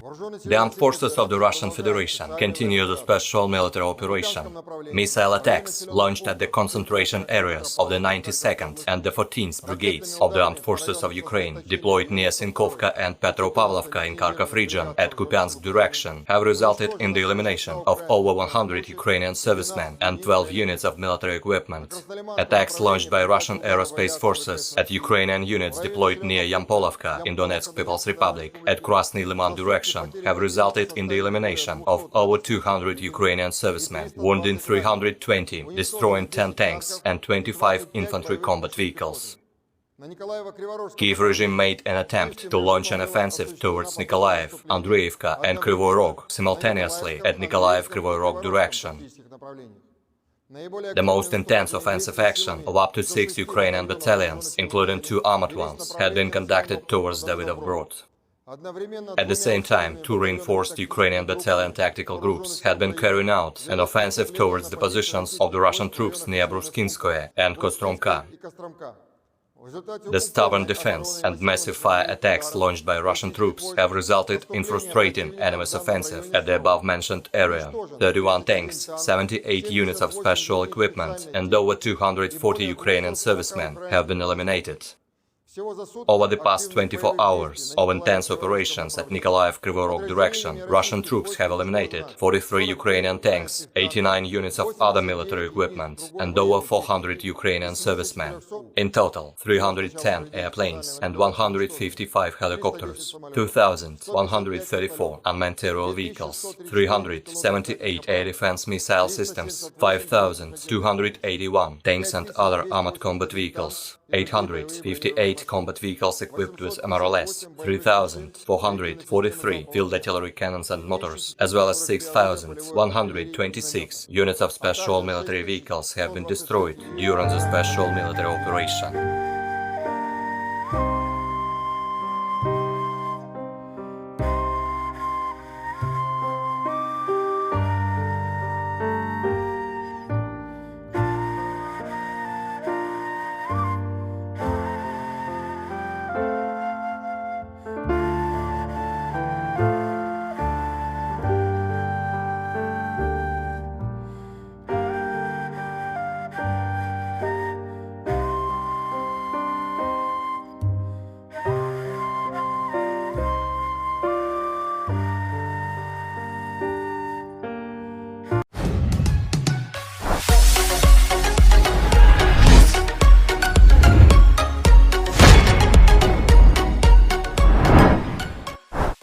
The armed forces of the Russian Federation continue the special military operation. Missile attacks launched at the concentration areas of the 92nd and the 14th Brigades of the Armed Forces of Ukraine, deployed near Sinkovka and Petropavlovka in Kharkov region at Kupiansk direction, have resulted in the elimination of over 100 Ukrainian servicemen and 12 units of military equipment. Attacks launched by Russian aerospace forces at Ukrainian units deployed near Yampolovka in Donetsk People's Republic at Krasny Liman direction have resulted in the elimination of over 200 Ukrainian servicemen, wounding 320, destroying 10 tanks and 25 infantry combat vehicles. Kiev regime made an attempt to launch an offensive towards Nikolaev, Andreevka and Kryvyi Rog simultaneously at Nikolaev-Kryvyi Rog direction. The most intense offensive action of up to 6 Ukrainian battalions, including 2 armored ones, had been conducted towards Davidov-Brod. At the same time, 2 reinforced Ukrainian battalion tactical groups had been carrying out an offensive towards the positions of the Russian troops near Bruskinskoye and Kostromka. The stubborn defense and massive fire attacks launched by Russian troops have resulted in frustrating enemy's offensive at the above-mentioned area. 31 tanks, 78 units of special equipment and over 240 Ukrainian servicemen have been eliminated. Over the past 24 hours of intense operations at Nikolaev-Kryvyi Rog direction, Russian troops have eliminated 43 Ukrainian tanks, 89 units of other military equipment, and over 400 Ukrainian servicemen. In total, 310 airplanes and 155 helicopters, 2,134 unmanned aerial vehicles, 378 air defense missile systems, 5,281 tanks and other armored combat vehicles, 858 combat vehicles equipped with MRLS, 3,443 field artillery cannons and motors, as well as 6,126 units of special military vehicles have been destroyed during the special military operation.